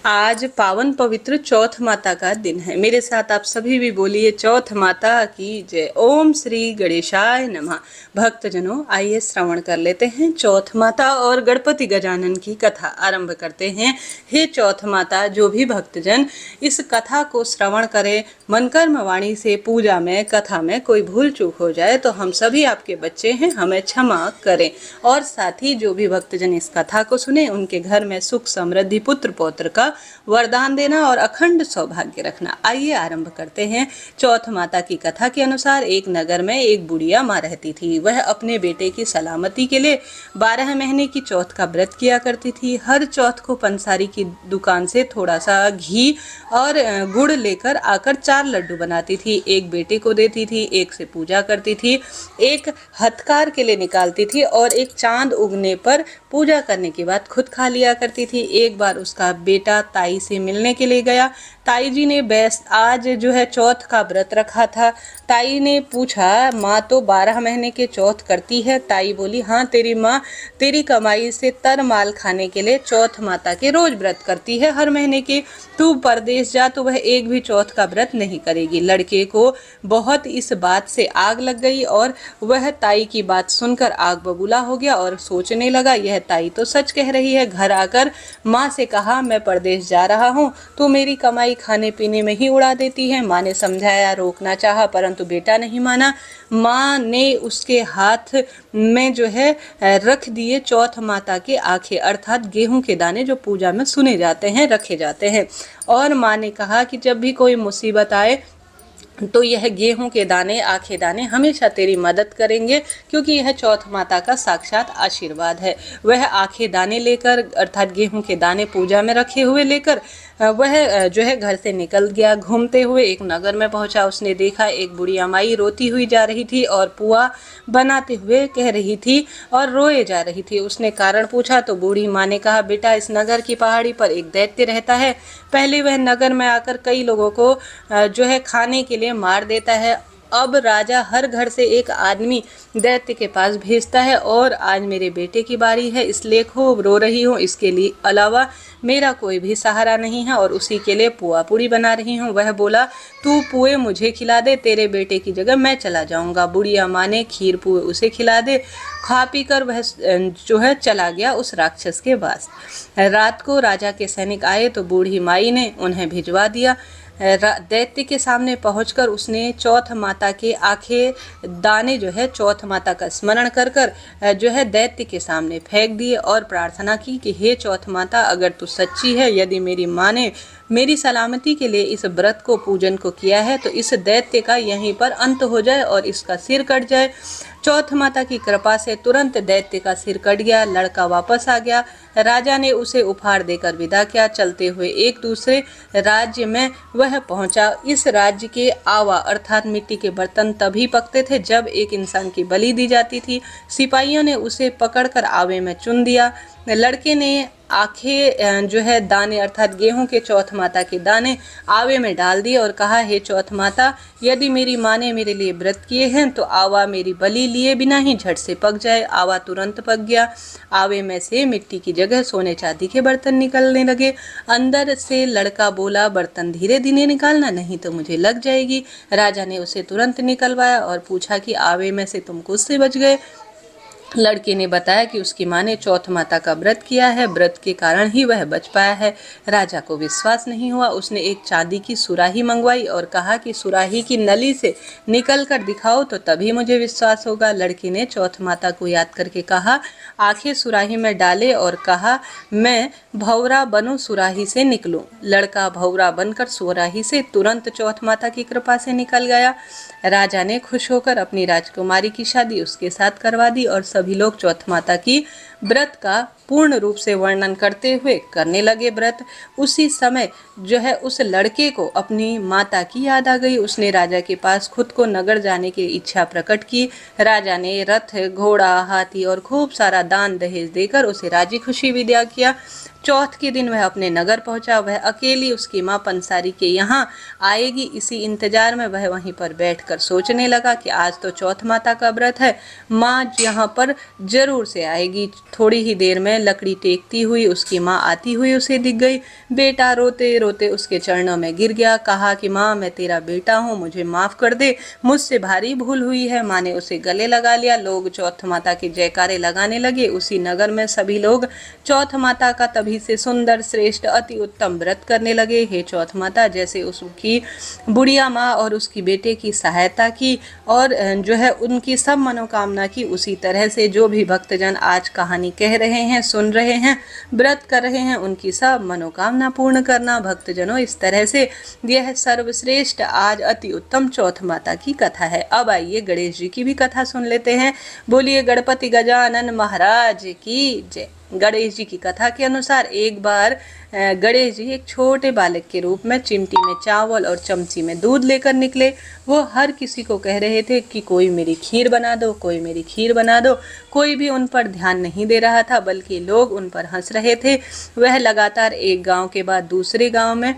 आज पावन पवित्र चौथ माता का दिन है। मेरे साथ आप सभी भी बोलिए चौथ माता की जय। ओम श्री गणेशाय नमः। भक्तजनों, आइए श्रवण कर लेते हैं चौथ माता और गणपति गजानन की कथा आरंभ करते हैं। हे चौथ माता, जो भी भक्तजन इस कथा को श्रवण करे, मन कर्म वाणी से पूजा में कथा में कोई भूल चूक हो जाए तो हम सभी आपके बच्चे हैं, हमें क्षमा करें। और साथ ही जो भी भक्तजन इस कथा को सुने, उनके घर में सुख समृद्धि पुत्र पौत्र का वरदान देना और अखंड सौभाग्य रखना। आइए आरंभ करते हैं। चौथ माता की कथा के अनुसार एक नगर में एक बुढ़िया माँ रहती थी। वह अपने बेटे की सलामती के लिए 12 महीने की चौथ का व्रत किया करती थी। हर चौथ को पंसारी की दुकान से थोड़ा सा घी और गुड़ लेकर आकर 4 लड्डू बनाती थी। एक बेटे को देती थी, एक से पूजा करती थी, एक हथकार के लिए निकालती थी और एक चांद उगने पर पूजा करने के बाद खुद खा लिया करती थी। एक बार उसका बेटा ताई से मिलने के लिए गया। ताई जी ने आज जो है चौथ का व्रत रखा था। ताई ने पूछा, माँ तो 12 महीने के चौथ करती है? ताई बोली, हाँ, तेरी माँ तेरी कमाई से तर माल खाने के लिए चौथ माता के रोज व्रत करती है हर महीने के। तू परदेश जा तो वह एक भी चौथ का व्रत नहीं करेगी। लड़के को बहुत इस बात से आग लग गई और वह ताई की बात सुनकर आग बबूला हो गया और सोचने लगा, यह ताई तो सच कह रही है। घर आकर माँ से कहा, मैं परदेश जा रहा हूँ, तो मेरी कमाई खाने पीने में ही उड़ा देती है। माँ ने समझाया, रोकना चाहा, परंतु बेटा नहीं माना। माँ ने उसके हाथ में जो है रख दिए चौथ माता के आखे, अर्थात गेहूं के दाने जो पूजा में सुने जाते हैं, रखे जाते हैं। और माँ ने कहा कि जब भी कोई मुसीबत आए तो यह गेहूं के दाने, आखे दाने हमेशा तेरी मदद करेंगे, क्योंकि यह चौथ माता का साक्षात आशीर्वाद है। वह आखे दाने लेकर, अर्थात गेहूं के दाने पूजा में रखे हुए लेकर वह जो है घर से निकल गया। घूमते हुए एक नगर में पहुंचा। उसने देखा एक बुढ़िया माई रोती हुई जा रही थी और पुआ बनाते हुए कह रही थी और रोए जा रही थी। उसने कारण पूछा तो बूढ़ी माँ ने कहा, बेटा, इस नगर की पहाड़ी पर एक दैत्य रहता है। पहले वह नगर में आकर कई लोगों को जो है खाने के लिए मार देता है। अब राजा हर घर से एक आदमी दैत्य के पास भेजता है और आज मेरे बेटे की बारी है, इसलिए खूब रो रही हूँ। इसके लिए अलावा मेरा कोई भी सहारा नहीं है और उसी के लिए पुआ पूड़ी बना रही हूँ। वह बोला, तू पुए मुझे खिला दे, तेरे बेटे की जगह मैं चला जाऊंगा। बुढ़िया माँ ने खीर पुए उसे खिला दे। खा पी कर वह जो है चला गया उस राक्षस के पास। रात को राजा के सैनिक आए तो बूढ़ी माई ने उन्हें भिजवा दिया। दैत्य के सामने पहुंचकर उसने चौथ माता के आखे दाने जो है चौथ माता का स्मरण कर कर जो है दैत्य के सामने फेंक दिए और प्रार्थना की कि हे चौथ माता, अगर तू सच्ची है, यदि मेरी माँ ने मेरी सलामती के लिए इस व्रत को पूजन को किया है, तो इस दैत्य का यहीं पर अंत हो जाए और इसका सिर कट जाए। चौथ माता की कृपा से तुरंत दैत्य का सिर कट गया। लड़का वापस आ गया। राजा ने उसे उपहार देकर विदा किया। चलते हुए एक दूसरे राज्य में वह पहुंचा। इस राज्य के आवा अर्थात मिट्टी के बर्तन तभी पकते थे जब एक इंसान की बलि दी जाती थी। सिपाहियों ने उसे पकड़कर आवे में चुन दिया। लड़के ने आखे जो है दाने अर्थात गेहूं के चौथ माता के दाने आवे में डाल दिए और कहा, हे चौथ माता, यदि मेरी माँ ने मेरे लिए व्रत किए हैं तो आवा मेरी बलि लिए बिना ही झट से पक जाए। आवा तुरंत पक गया। आवे में से मिट्टी की जगह सोने चांदी के बर्तन निकलने लगे। अंदर से लड़का बोला, बर्तन धीरे धीरे निकालना, नहीं तो मुझे लग जाएगी। राजा ने उसे तुरंत निकलवाया और पूछा कि आवे में से तुम खुद से बच गए। लड़के ने बताया कि उसकी माँ ने चौथ माता का व्रत किया है, व्रत के कारण ही वह बच पाया है। राजा को विश्वास नहीं हुआ। उसने एक चांदी की सुराही मंगवाई और कहा कि सुराही की नली से निकल कर दिखाओ तो तभी मुझे विश्वास होगा। लड़के ने चौथ माता को याद करके कहा, आंखें सुराही में डाले और कहा, मैं भौरा बनूं, सुराही से निकलूं। लड़का भौरा बनकर सुराही से तुरंत चौथ माता की कृपा से निकल गया। राजा ने खुश होकर अपनी राजकुमारी की शादी उसके साथ करवा दी और सभी लोग चौथ माता की व्रत का पूर्ण रूप से वर्णन करते हुए करने लगे व्रत। उसी समय जो है उस लड़के को अपनी माता की याद आ गई। उसने राजा के पास खुद को नगर जाने की इच्छा प्रकट की। राजा ने रथ, घोड़ा, हाथी और खूब सारा दान दहेज देकर उसे राजी खुशी विदा किया। चौथ के दिन वह अपने नगर पहुंचा। वह अकेली उसकी माँ पंसारी के यहाँ आएगी, इसी इंतजार में वह वहीं पर बैठकर सोचने लगा कि आज तो चौथ माता का व्रत है, माँ यहाँ पर जरूर से आएगी। थोड़ी ही देर में लकड़ी टेकती हुई उसकी माँ आती हुई उसे दिख गई। बेटा रोते रोते उसके चरणों में गिर गया, कहा कि माँ मैं तेरा बेटा हूँ, मुझे माफ़ कर दे, मुझसे भारी भूल हुई है। माँ ने उसे गले लगा लिया। लोग चौथ माता के जयकारे लगाने लगे। उसी नगर में सभी लोग चौथ माता का तभी से सुंदर श्रेष्ठ अति उत्तम व्रत करने लगे। हे चौथ माता, जैसे उसकी बुढ़िया माँ और उसकी बेटे की सहायता की और जो है उनकी सब मनोकामना की, उसी तरह से जो भी भक्तजन आज कहानी कह रहे हैं, सुन रहे हैं, व्रत कर रहे हैं, उनकी सब मनोकामना पूर्ण करना। भक्तजनों, इस तरह से यह सर्वश्रेष्ठ आज अति उत्तम चौथ माता की कथा है। अब आइए गणेश जी की भी कथा सुन लेते हैं। बोलिए गणपति गजानन महाराज की जय। गणेश जी की कथा के अनुसार एक बार गणेश जी एक छोटे बालक के रूप में चिमटी में चावल और चमची में दूध लेकर निकले। वो हर किसी को कह रहे थे कि कोई मेरी खीर बना दो, कोई मेरी खीर बना दो। कोई भी उन पर ध्यान नहीं दे रहा था, बल्कि लोग उन पर हंस रहे थे। वह लगातार एक गांव के बाद दूसरे गांव में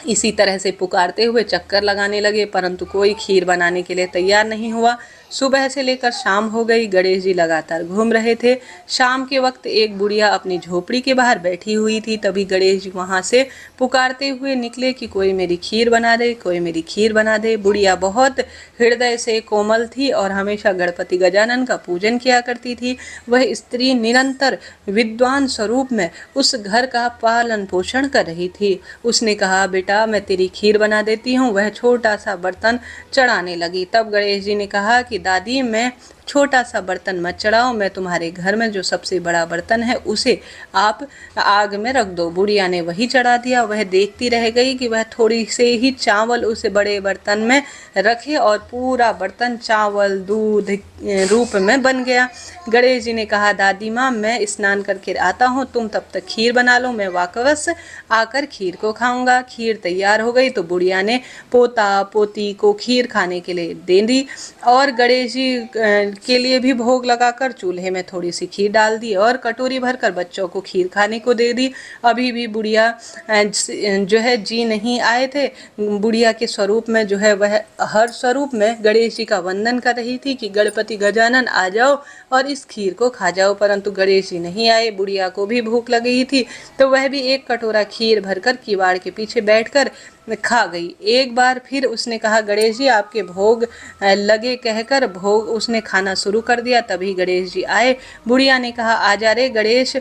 इसी तरह से पुकारते हुए चक्कर लगाने लगे, परंतु कोई खीर बनाने के लिए तैयार नहीं हुआ। सुबह से लेकर शाम हो गई, गणेश जी लगातार घूम रहे थे। शाम के वक्त एक बुढ़िया अपनी झोपड़ी के बाहर बैठी हुई थी। तभी गणेश जी वहां से पुकारते हुए निकले कि कोई मेरी खीर बना दे, कोई मेरी खीर बना दे। बुढ़िया बहुत हृदय से कोमल थी और हमेशा गणपति गजानन का पूजन किया करती थी। वह स्त्री निरंतर विद्वान स्वरूप में उस घर का पालन पोषण कर रही थी। उसने कहा, बेटा मैं तेरी खीर बना देती हूँ। वह छोटा सा बर्तन चढ़ाने लगी। तब गणेश जी ने कहा कि दादी, मैं छोटा सा बर्तन मत चढ़ाओ, मैं तुम्हारे घर में जो सबसे बड़ा बर्तन है उसे आप आग में रख दो। बुढ़िया ने वही चढ़ा दिया। वह देखती रह गई कि वह थोड़ी से ही चावल उस बड़े बर्तन में रखे और पूरा बर्तन चावल दूध रूप में बन गया। गणेश जी ने कहा, दादी माँ मैं स्नान करके आता हूँ, तुम तब तक खीर बना लो, मैं वापस आकर खीर को खाऊंगा। खीर तैयार हो गई तो बुढ़िया ने पोता पोती को खीर खाने के लिए दे दी और गणेश जी के लिए भी भोग लगाकर चूल्हे में थोड़ी सी खीर डाल दी और कटोरी भरकर बच्चों को खीर खाने को दे दी। अभी भी बुढ़िया जो है जी नहीं आए थे। बुढ़िया के स्वरूप में जो है वह हर स्वरूप में गणेश जी का वंदन कर रही थी कि गणपति गजानन आ जाओ और इस खीर को खा जाओ, परंतु गणेश जी नहीं आए। बुढ़िया को भी भूख लगी थी तो वह भी एक कटोरा खीर भरकर किवाड़ के पीछे बैठकर खा गई। एक बार फिर उसने कहा, गणेश जी आपके भोग लगे, कहकर भोग उसने खाना शुरू कर दिया। तभी गणेश जी आए। बुढ़िया ने कहा, आजा रे गणेश,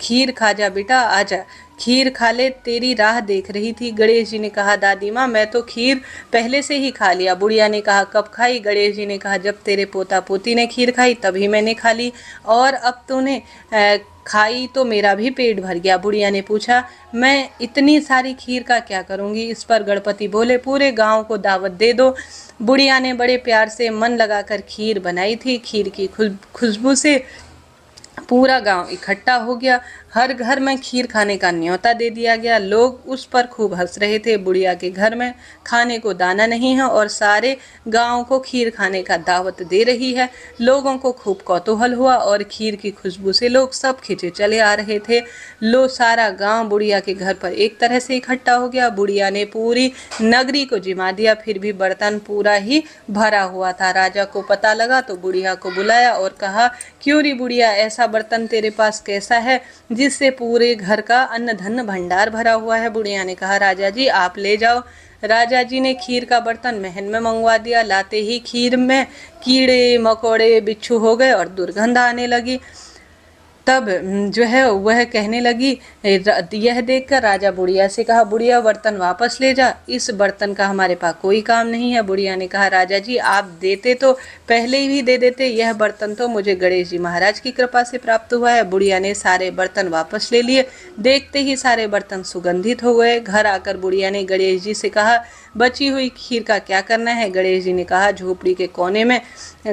खीर खा जा बेटा, आजा खीर खा ले, तेरी राह देख रही थी। गणेश जी ने कहा, दादी माँ मैं तो खीर पहले से ही खा लिया। बुढ़िया ने कहा, कब खाई? गणेश जी ने कहा, जब तेरे पोता पोती ने खीर खाई तभी मैंने खा ली और अब तूने खाई तो मेरा भी पेट भर गया। बुढ़िया ने पूछा, मैं इतनी सारी खीर का क्या करूँगी? इस पर गणपति बोले, पूरे गांव को दावत दे दो। बुढ़िया ने बड़े प्यार से मन लगाकर खीर बनाई थी। खीर की खुशबू से पूरा गांव इकट्ठा हो गया। हर घर में खीर खाने का न्योता दे दिया गया। लोग उस पर खूब हंस रहे थे। बुढ़िया के घर में खाने को दाना नहीं है और सारे गांव को खीर खाने का दावत दे रही है। लोगों को खूब कौतूहल हुआ और खीर की खुशबू से लोग सब खिंचे चले आ रहे थे। सारा गांव बुढ़िया के घर पर एक तरह से इकट्ठा हो गया। बुढ़िया ने पूरी नगरी को जिमा दिया, फिर भी बर्तन पूरा ही भरा हुआ था। राजा को पता लगा तो बुढ़िया को बुलाया और कहा, क्यों री बुढ़िया, ऐसा बर्तन तेरे पास कैसा है जिससे पूरे घर का अन्न धन भंडार भरा हुआ है? बुढ़िया ने कहा, राजा जी आप ले जाओ। राजा जी ने खीर का बर्तन महल में मंगवा दिया। लाते ही खीर में कीड़े मकोड़े बिच्छू हो गए और दुर्गंध आने लगी। तब जो है वह कहने लगी, यह देखकर राजा बुढ़िया से कहा, बुढ़िया बर्तन वापस ले जा, इस बर्तन का हमारे पास कोई काम नहीं है। बुढ़िया ने कहा, राजा जी आप देते तो पहले ही दे देते, यह बर्तन तो मुझे गणेश जी महाराज की कृपा से प्राप्त हुआ है। बुढ़िया ने सारे बर्तन वापस ले लिए। देखते ही सारे बर्तन सुगंधित हो गए। घर आकर बुढ़िया ने गणेश जी से कहा, बची हुई खीर का क्या करना है? गणेश जी ने कहा, झोपड़ी के कोने में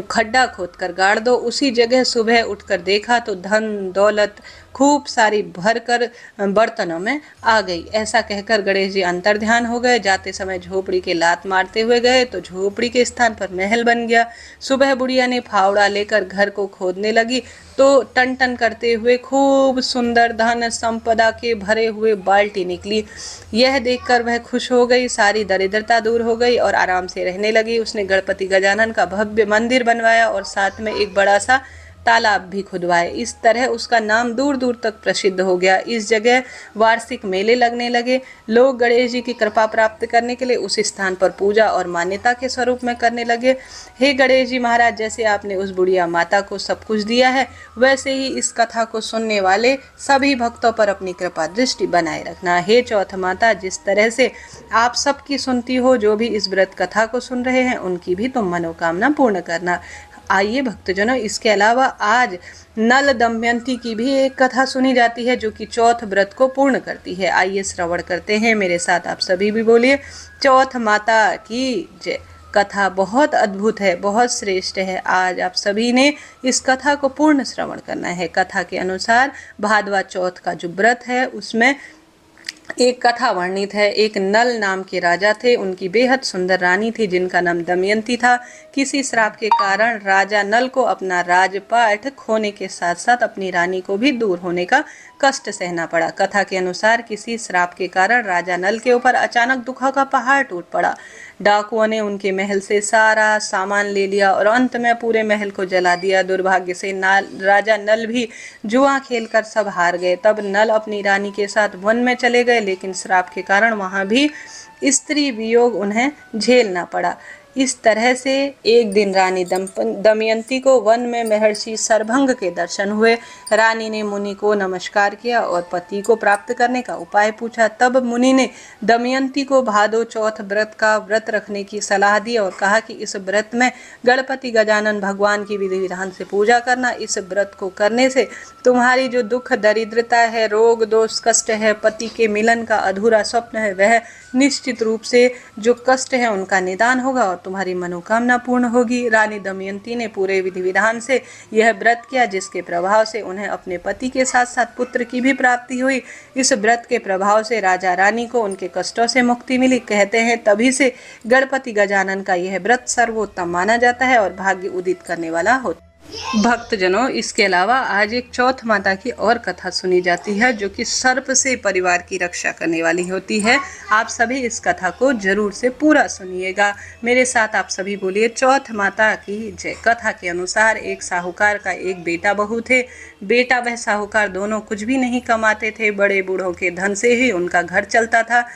खड्डा खोदकर गाड़ दो। उसी जगह सुबह उठकर देखा तो धन दौलत खूब सारी भरकर बर्तनों में आ गई। ऐसा कहकर गणेश जी अंतर्ध्यान हो गए। जाते समय झोपड़ी के लात मारते हुए गए तो झोपड़ी के स्थान पर महल बन गया। सुबह बुढ़िया ने फावड़ा लेकर घर को खोदने लगी तो टन टन करते हुए खूब सुंदर धन संपदा के भरे हुए बाल्टी निकली। यह देखकर वह खुश हो गई, सारी दरिद्रता दूर हो गई और आराम से रहने लगी। उसने गणपति गजानन का भव्य मंदिर बनवाया और साथ में एक बड़ा सा तालाब भी खुदवाए। इस तरह उसका नाम दूर दूर तक प्रसिद्ध हो गया। इस जगह वार्षिक मेले लगने लगे। लोग गणेश जी की कृपा प्राप्त करने के लिए उस स्थान पर पूजा और मान्यता के स्वरूप में करने लगे। हे गणेश जी महाराज, जैसे आपने उस बुढ़िया माता को सब कुछ दिया है, वैसे ही इस कथा को सुनने वाले सभी भक्तों पर अपनी कृपा दृष्टि बनाए रखना। हे चौथ माता, जिस तरह से आप सबकी सुनती हो, जो भी इस व्रत कथा को सुन रहे हैं उनकी भी तुम मनोकामना पूर्ण करना। आइए भक्तजनों, इसके अलावा आज नल दमयंती की भी एक कथा सुनी जाती है जो कि चौथ व्रत को पूर्ण करती है। आइए श्रवण करते हैं, मेरे साथ आप सभी भी बोलिए चौथ माता की जय। कथा बहुत अद्भुत है, बहुत श्रेष्ठ है। आज आप सभी ने इस कथा को पूर्ण श्रवण करना है। कथा के अनुसार भादवा चौथ का जो व्रत है उसमें एक कथा वर्णित है। एक नल नाम के राजा थे, उनकी बेहद सुंदर रानी थी जिनका नाम दमयंती था। किसी श्राप के कारण राजा नल को अपना राजपाट खोने के साथ साथ अपनी रानी को भी दूर होने का कष्ट सहना पड़ा। कथा के अनुसार किसी श्राप के कारण राजा नल के ऊपर अचानक दुखों का पहाड़ टूट पड़ा। डाकुओं ने उनके महल से सारा सामान ले लिया और अंत में पूरे महल को जला दिया। दुर्भाग्य से राजा नल भी जुआ खेलकर सब हार गए। तब नल अपनी रानी के साथ वन में चले गए, लेकिन श्राप के कारण वहां भी स्त्री वियोग उन्हें झेलना पड़ा। इस तरह से एक दिन रानी दमयंती को वन में महर्षि सरभंग के दर्शन हुए। रानी ने मुनि को नमस्कार किया और पति को प्राप्त करने का उपाय पूछा। तब मुनि ने दमयंती को भादो चौथ व्रत का व्रत रखने की सलाह दी और कहा कि इस व्रत में गणपति गजानन भगवान की विधि विधान से पूजा करना। इस व्रत को करने से तुम्हारी जो दुख दरिद्रता है, रोग दोष कष्ट है, पति के मिलन का अधूरा स्वप्न है, वह निश्चित रूप से जो कष्ट है उनका निदान होगा और तुम्हारी मनोकामना पूर्ण होगी। रानी दमयंती ने पूरे विधि विधान से यह व्रत किया, जिसके प्रभाव से उन्हें अपने पति के साथ साथ पुत्र की भी प्राप्ति हुई। इस व्रत के प्रभाव से राजा रानी को उनके कष्टों से मुक्ति मिली। कहते हैं तभी से गणपति गजानन का यह व्रत सर्वोत्तम माना जाता है और भाग्य उदित करने वाला होता है। भक्तजनों, इसके अलावा आज एक चौथ माता की और कथा सुनी जाती है जो कि सर्प से परिवार की रक्षा करने वाली होती है। आप सभी इस कथा को जरूर से पूरा सुनिएगा। मेरे साथ आप सभी बोलिए चौथ माता की जय। कथा के अनुसार एक साहूकार का एक बेटा बहू थे। बेटा वह साहूकार दोनों कुछ भी नहीं कमाते थे। बड़े बूढ़ों के धन से ही उनका घर चलता था।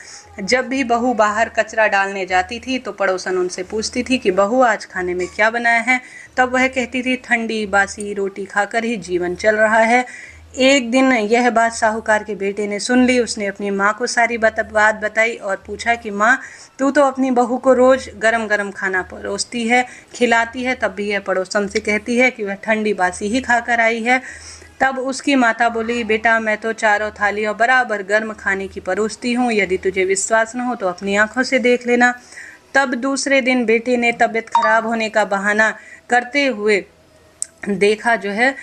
जब भी बहू बाहर कचरा डालने जाती थी तो पड़ोसन उनसे पूछती थी कि बहू आज खाने में क्या बनाया है। तब वह कहती थी ठंडी बासी रोटी खाकर ही जीवन चल रहा है। एक दिन यह बात साहूकार के बेटे ने सुन ली। उसने अपनी माँ को सारी बात बताई और पूछा कि माँ, तू तो अपनी बहू को रोज गरम गरम खाना परोसती है, खिलाती है, तब भी यह पड़ोसन से कहती है कि वह ठंडी बासी ही खाकर आई है। तब उसकी माता बोली, बेटा मैं तो चारों थालियों बराबर गर्म खाने की परोसती हूँ। यदि तुझे विश्वास न हो तो अपनी आंखों से देख लेना। तब दूसरे दिन बेटे ने तबीयत खराब होने का बहाना करते हुए देखा जो है,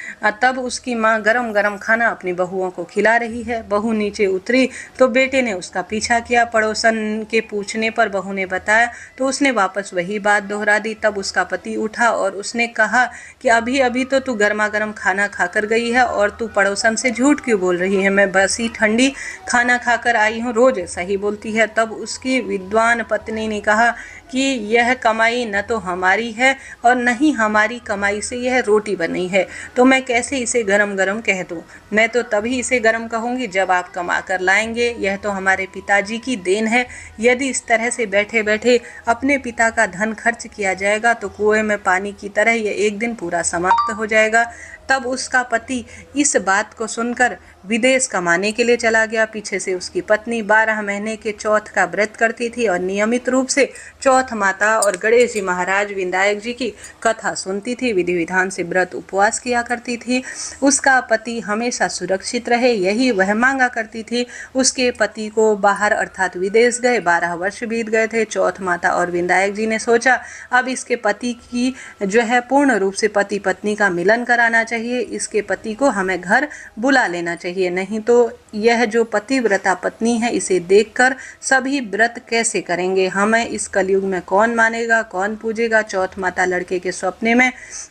तब उसकी माँ गरम गरम खाना अपनी बहुओं को खिला रही है। बहू नीचे उतरी तो बेटे ने उसका पीछा किया। पड़ोसन के पूछने पर बहू ने बताया तो उसने वापस वही बात दोहरा दी। तब उसका पति उठा और उसने कहा कि अभी अभी तो तू गर्मा गर्म खाना खाकर गई है और तू पड़ोसन से झूठ क्यों बोल रही है? मैं बसी ठंडी खाना खाकर आई हूँ, रोज ऐसा ही बोलती है। तब उसकी विद्वान पत्नी ने कहा कि यह कमाई न तो हमारी है और न ही हमारी कमाई से यह रोटी बनी है, तो मैं कैसे इसे गरम गरम कह दूं? मैं तो तभी इसे गरम कहूंगी जब आप कमा कर लाएंगे। यह तो हमारे पिताजी की देन है। यदि इस तरह से बैठे बैठे अपने पिता का धन खर्च किया जाएगा तो कुएं में पानी की तरह यह एक दिन पूरा समाप्त हो जाएगा। तब उसका पति इस बात को सुनकर विदेश कमाने के लिए चला गया। पीछे से उसकी पत्नी 12 महीने के चौथ का व्रत करती थी और नियमित रूप से चौथ माता और गणेश जी महाराज विनायक जी की कथा सुनती थी। विधि विधान से व्रत उपवास किया करती थी। उसका पति हमेशा सुरक्षित रहे, यही वह मांगा करती थी। उसके पति को बाहर अर्थात विदेश गए 12 वर्ष बीत गए थे। चौथ माता और विनायक जी ने सोचा अब इसके पति की जो है पूर्ण रूप से पति पत्नी का मिलन कराना चाहिए। इसके पति को हमें घर बुला लेना चाहिए, नहीं तो यह जो पतिव्रता पत्नी है इसे देखकर सभी व्रत कैसे करेंगे? हमें इस कलयुग में कौन मानेगा, कौन पूजेगा? चौथ माता लड़के के सपने में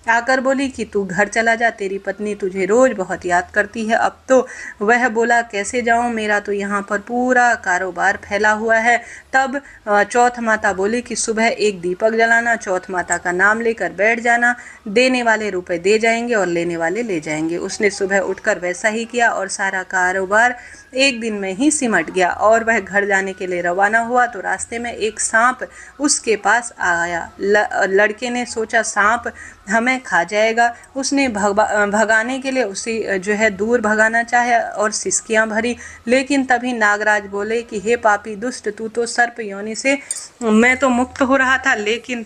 आकर बोली कि तू घर चला जा, तेरी पत्नी तुझे रोज बहुत याद करती है। अब तो वह बोला कैसे जाऊं, मेरा तो यहाँ पर पूरा कारोबार फैला हुआ है। तब चौथ माता बोली कि सुबह एक दीपक जलाना, चौथ माता का नाम लेकर बैठ जाना, देने वाले रुपए दे जाएंगे और लेने वाले ले जाएंगे। उसने सुबह उठकर वैसा ही किया और सारा कारोबार एक दिन में ही सिमट गया। और वह घर जाने के लिए रवाना हुआ तो रास्ते में एक सांप उसके पास आया। लड़के ने सोचा सांप हमें खा जाएगा। उसने भगाने के लिए उसे जो है दूर भगाना चाहा और सिसकियां भरी, लेकिन तभी नागराज बोले कि हे पापी दुष्ट, तू तो सर्प योनि से, मैं तो मुक्त हो रहा था लेकिन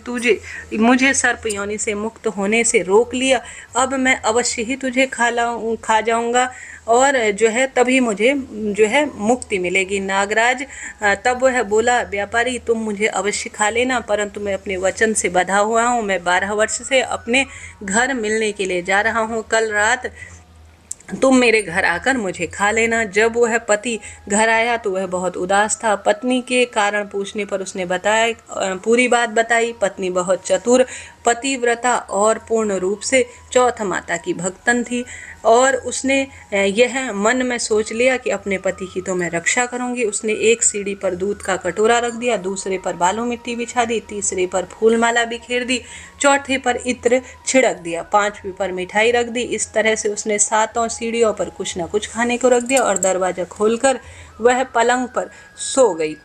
मुझे सर्प योनि से मुक्त होने से रोक लिया। अब मैं अवश्य ही तुझे खा जाऊंगा और जो है तभी मुझे जो है मुक्ति मिलेगी। नागराज तब वह बोला व्यापारी तुम मुझे अवश्य खा लेना, परंतु मैं अपने वचन से बंधा हुआ हूँ। मैं 12 वर्ष से अपने घर मिलने के लिए जा रहा हूँ, कल रात तुम मेरे घर आकर मुझे खा लेना। जब वह पति घर आया तो वह बहुत उदास था। पत्नी के कारण पूछने पर उसने बताया, पूरी बात बताई। पत्नी बहुत चतुर, पतिव्रता और पूर्ण रूप से चौथ माता की भक्तन थी और उसने यह मन में सोच लिया कि अपने पति की तो मैं रक्षा करूंगी। उसने एक सीढ़ी पर दूध का कटोरा रख दिया, दूसरे पर बालू मिट्टी बिछा दी, तीसरे पर फूलमाला बिखेर दी, चौथे पर इत्र छिड़क दिया, 5वीं पर मिठाई रख दी। इस तरह से उसने 7 सीढ़ियों पर कुछ न कुछ खाने को रख दिया और दरवाजा खोलकर वह पलंग पर सो गई।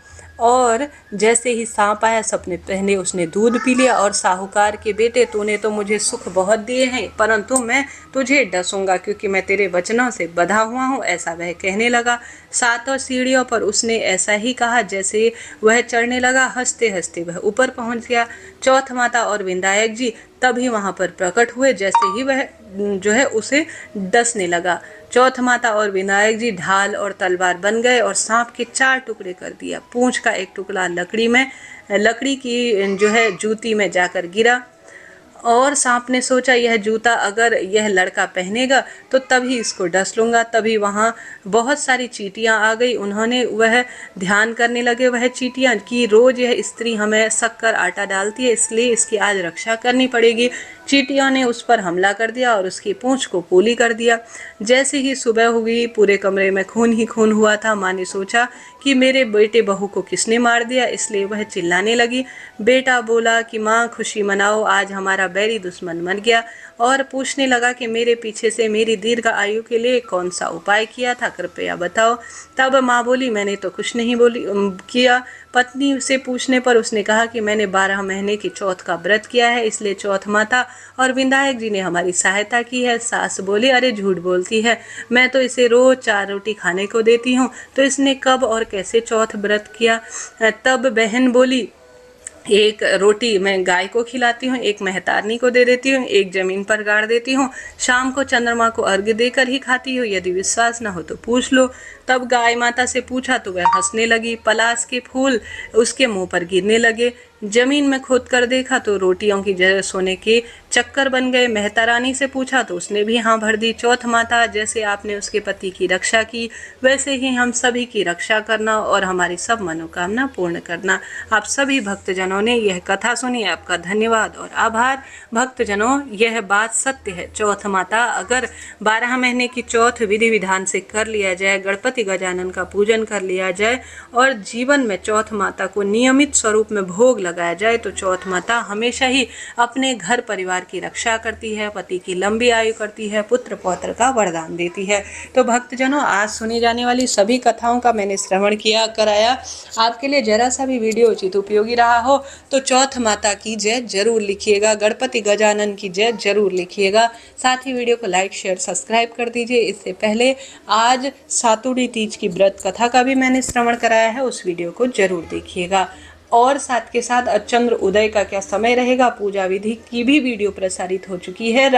और जैसे ही सांप आया सपने पहले उसने दूध पी लिया और साहूकार के बेटे तूने तो मुझे सुख बहुत दिए हैं, परंतु मैं तुझे डसूंगा क्योंकि मैं तेरे वचनों से बंधा हुआ हूँ, ऐसा वह कहने लगा। 7 सीढ़ियों पर उसने ऐसा ही कहा। जैसे वह चढ़ने लगा हंसते हंसते वह ऊपर पहुंच गया। चौथ माता और विनायक जी तभी वहां पर प्रकट हुए। जैसे ही वह जो है उसे डसने लगा, चौथ माता और विनायक जी ढाल और तलवार बन गए और सांप के 4 टुकड़े कर दिया। पूंछ का एक टुकड़ा लकड़ी की जो है जूती में जाकर गिरा और सांप ने सोचा यह जूता अगर यह लड़का पहनेगा तो तभी इसको डस लूंगा। तभी वहाँ बहुत सारी चींटियां आ गई। उन्होंने वह ध्यान करने लगे वह चींटियां कि रोज यह स्त्री हमें शक्कर आटा डालती है, इसलिए इसकी आज रक्षा करनी पड़ेगी। चींटियों ने उस पर हमला कर दिया और उसकी पूंछ को पूली कर दिया। जैसे ही सुबह हुई पूरे कमरे में खून ही खून हुआ था। माँ ने सोचा कि मेरे बेटे बहू को किसने मार दिया, इसलिए वह चिल्लाने लगी। बेटा बोला कि माँ खुशी मनाओ, आज हमारा बैरी दुश्मन मर गया, और पूछने लगा कि मेरे पीछे से मेरी दीर्घ आयु के लिए कौन सा उपाय किया था, कृपया बताओ। तब माँ बोली मैंने तो कुछ नहीं किया। पत्नी से पूछने पर उसने कहा कि मैंने 12 महीने की चौथ का व्रत किया है, इसलिए चौथ माता और विनायक जी ने हमारी सहायता की है। सास बोली अरे झूठ बोलती है, मैं तो इसे रोज 4 रोटी खाने को देती हूँ, तो इसने कब और कैसे चौथ व्रत किया। तब बहन बोली एक रोटी मैं गाय को खिलाती हूँ, एक मेहतारनी को दे देती हूँ, एक जमीन पर गाड़ देती हूँ, शाम को चंद्रमा को अर्घ्य देकर ही खाती हूँ, यदि विश्वास न हो तो पूछ लो। तब गाय माता से पूछा तो वह हंसने लगी। पलाश के फूल उसके मुंह पर गिरने लगे। जमीन में खोद कर देखा तो रोटियों की जगह सोने के चक्कर बन गए। मेहता रानी से पूछा तो उसने भी हाँ भर दी। चौथ माता जैसे आपने उसके पति की रक्षा की वैसे ही हम सभी की रक्षा करना और हमारी सब मनोकामना पूर्ण करना। आप सभी भक्तजनों ने यह कथा सुनी, आपका धन्यवाद और आभार। भक्तजनों यह बात सत्य है, चौथ माता अगर 12 महीने की चौथ विधि विधान से कर लिया जाए, गणपति गजानन का पूजन कर लिया जाए और जीवन में चौथ माता को नियमित स्वरूप में भोग लगाया जाए तो चौथ माता हमेशा ही अपने घर परिवार की रक्षा करती है, पति की लंबी आयु करती है, पुत्र पौत्र का वरदान देती है। तो भक्तजनों आज सुनी जाने वाली सभी कथाओं का मैंने श्रवण कराया। आपके लिए जरा सा भी वीडियो उचित उपयोगी रहा हो तो चौथ माता की जय जरूर लिखिएगा, गणपति गजानन की जय जरूर लिखिएगा। साथ ही वीडियो को लाइक शेयर सब्सक्राइब कर दीजिए। इससे पहले आज सातुड़ी तीज की व्रत कथा का भी मैंने श्रवण कराया है, उस वीडियो को जरूर देखिएगा। और साथ के साथ चंद्र उदय का क्या समय रहेगा, पूजा विधि की भी वीडियो प्रसारित हो चुकी है।